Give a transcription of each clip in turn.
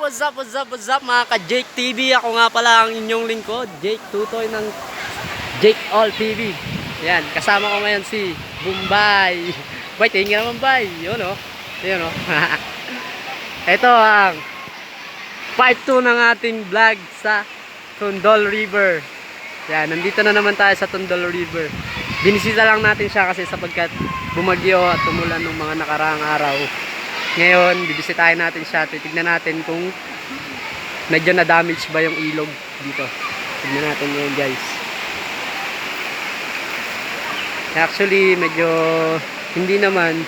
What's up mga ka-Jake TV? Ako nga pala ang inyong lingkod, Jake Tutoy ng Jake All TV. Yan, kasama ko ngayon si Bombay. Bay, tingin naman Bay. Yun o. Yun o. Ito ang part 2 ng ating vlog sa Tundol River. Yan, nandito na naman tayo sa Tundol River. Binisita lang natin siya kasi sapagkat bumagyo at tumulan ng mga nakaraang araw. Ngayon, bibisitahin natin siya. Titignan natin kung medyo na-damage ba yung ilog dito. Tignan natin ngayon guys. Actually, medyo hindi naman.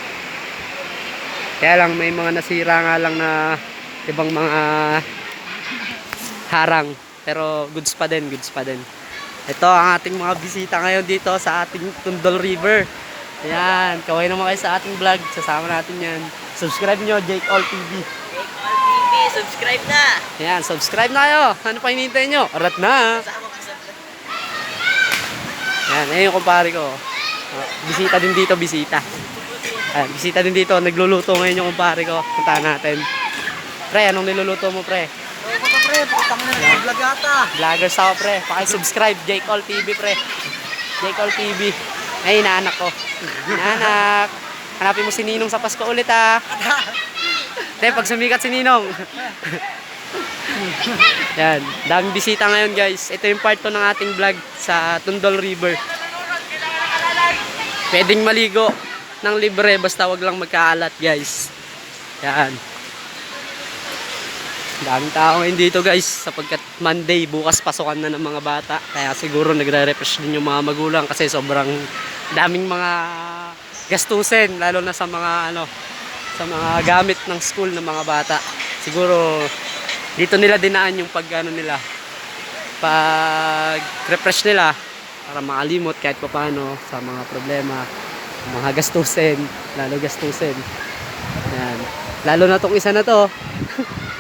Kaya lang may mga nasira nga lang na ibang mga harang. Pero goods pa din, goods pa din. Ito ang ating mga bisita ngayon dito sa ating Tundol River. Ayan, kaway naman kayo sa ating vlog. Sasama natin yan. Subscribe nyo, Jake All TV. Jake All TV, subscribe na! Ayan, subscribe na kayo. Ano pa hinihintay nyo? Arat na! Kasama ka sa vlog. Ayan, ayan yung kumpare ko. Bisita din dito, bisita. Ayan, bisita din dito. Nagluluto ngayon yung kumpare ko. Puntahan natin. Pre, anong niluluto mo, pre? Oo ka pre, putang na nag-vlog ata. Vloggers ako, pre. Paki-subscribe, Jake All TV, pre. Jake All TV. Ay, inaanak ko. Inaanak. Hanapin mo si Ninong sa Pasko ulit, ha. Hindi, pag sumikat si Ninong. Yan, daming bisita ngayon, guys. Ito yung part 2 ng ating vlog sa Tundol River. Pwedeng maligo ng libre, basta wag lang magkaalat, guys. Yan. Daming tao ngayon dito, guys, sapagkat Monday, bukas pasukan na ng mga bata. Kaya siguro nagre-refresh din yung mga magulang kasi sobrang daming mga gastusin, lalo na sa mga sa mga gamit ng school ng mga bata. Siguro dito nila dinaan yung pag refresh nila para makalimot kahit paano sa mga problema, mga gastusin, lalo gastusin. Yan. Lalo na tong isa na to.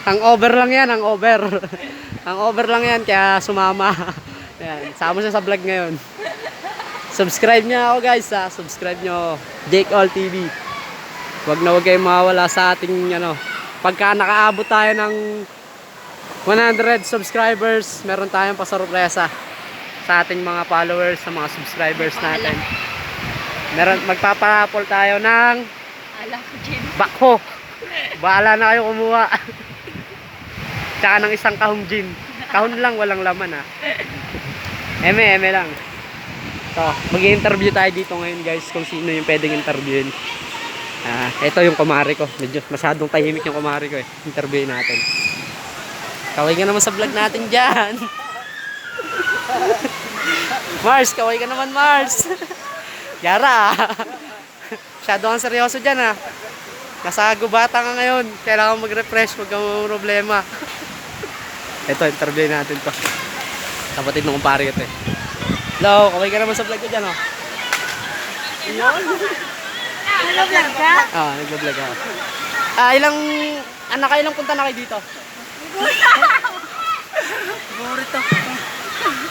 Ang over lang yan, ang over. Ang over lang yan kaya sumama. Yan, sama siya sa vlog ngayon. Subscribe niya ako guys, ha. Subscribe nyo Jake All TV. Huwag na huwag kayong mawala sa ating pagka nakaabot tayo ng 100 subscribers, meron tayong pasorpresa sa ating mga followers, sa mga subscribers natin. Magpaparapol tayo ng bakho. Bahala na kayo kumuha. Tsaka ng isang kahong gin. Kahon lang, walang laman, ha. Eme lang. So, mag-i-interview tayo dito ngayon guys kung sino yung pwedeng interviewin. Ito yung kumari ko. Medyo masyadong tahimik yung kumari ko eh. Interviewin natin. Kaway ka naman sa vlog natin dyan. Mars, kaway ka naman Mars. Yara. Masyado kang seryoso dyan ha. Nasa gubata ka ngayon. Kailangan mag-refresh, wag kang problema. Ito, interviewin natin to. Kapatid ng kumpare ko ito eh. Hello, kaway ka naman sa vlog ko dyan, oh. Nag-vlog ka? Oo, nag-vlog ako. Ilang punta na kayo dito? Burrito.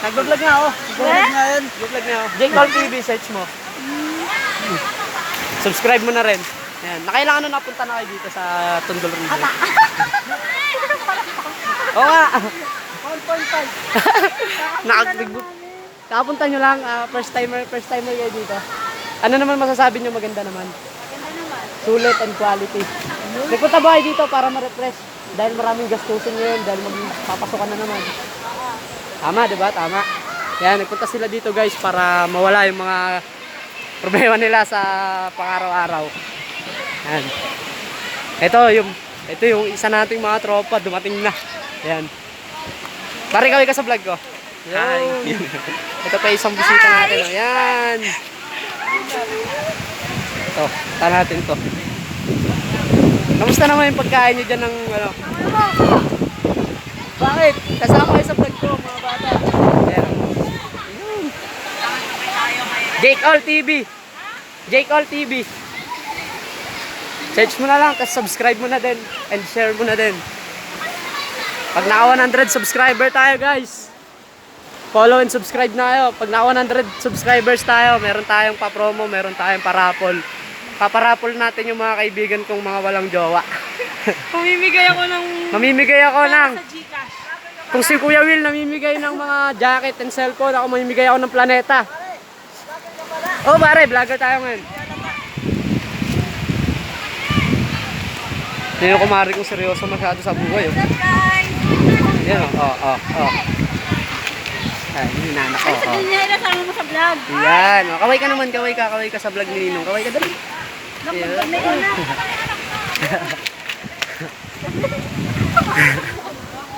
Nag-vlog nga ako. Vlog na yun. Nag-vlog nga ako. Jake All TV, search mo. Subscribe mo na rin. Ayan, nakailangan na napunta na kayo dito sa Tundol River. Oo nga. 1.5. Nakapunta nyo lang, first timer kayo dito. Ano naman masasabi nyo? Maganda naman. Ganda naman. Sulit and quality. Nagpunta ba kayo dito para ma-refresh? Dahil maraming gastusin ngayon, dahil magpapasokan na naman. Tama, diba? Tama. Yan, nagpunta sila dito guys para mawala yung mga problema nila sa pang-araw-araw. Yan. Ito yung isa nating mga tropa, dumating na. Yan. Pare, kaway ka sa vlog ko. Hi. Ito pa isang bisita natin. Oh. Yan. Ito, tahan natin to. Kamusta naman yung pagkain nyo dyan ng Bakit? Kasama kayo sa vlog ko, mga bata. Ayan. Jake All TV. Jake All TV. Search mo na lang, tapos subscribe mo na din. And share mo na din. Pag naka 100 subscriber tayo guys, follow and subscribe na kayo. Pag naka 100 subscribers tayo, meron tayong pa-promo, meron tayong parapol. Paparapol natin yung mga kaibigan kong mga walang jowa. Pumimigay ako ng... Mamimigay ako ng... Sa Gcash. Kung si Kuya Will namimigay ng mga jacket and cellphone, ako mamimigay ako ng planeta. Oh pare, vlogger tayo ngayon. Hindi ko kumari kung seryoso masyado sa buhay. Oh. Yan oh. Ay, hinanak ko. Sa ganyan, nasama mo sa vlog. Yan. Oh, kaway ka sa vlog ni Ninong. Kaway ka dali. Yeah. May una.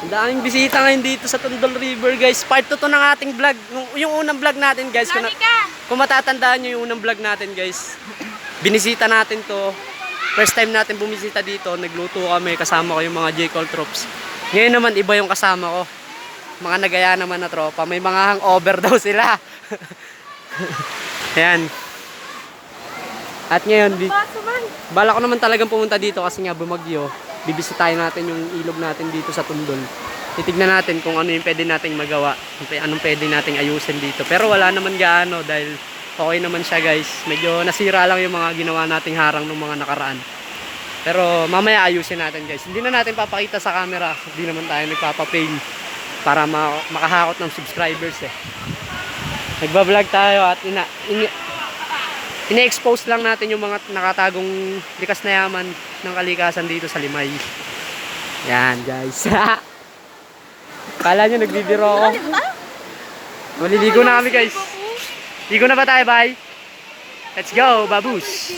Ang daming bisita ngayon dito sa Tondol River, guys. Part 2 to ng ating vlog. Yung unang vlog natin, guys. Kung matatandaan nyo yung unang vlog natin, guys. Binisita natin to. First time natin bumisita dito. Nagluto kami. Kasama ko yung mga J-Call troops. Ngayon naman, iba yung kasama ko. Mga nagaya naman na tropa. May mga hangover daw sila. Ayan. At ngayon, bala ko naman talagang pumunta dito kasi nga bumagyo. Bibisitahin natin yung ilog natin dito sa Tondol. Titignan natin kung ano yung pwede nating magawa. Anong pwede nating ayusin dito. Pero wala naman gaano dahil okay naman siya, guys. Medyo nasira lang yung mga ginawa nating harang ng mga nakaraan. Pero mamaya ayusin natin, guys. Hindi na natin papakita sa camera. Hindi naman tayo nagpapapail para makahakot ng subscribers eh. Nagbablog tayo at ine-expose lang natin yung mga nakatagong likas na yaman ng kalikasan dito sa Limay. Yan, guys. Kala nyo nagbibiro ako. Maliligo na kami, guys. Ligo na ba tayo, bye? Let's go, babus.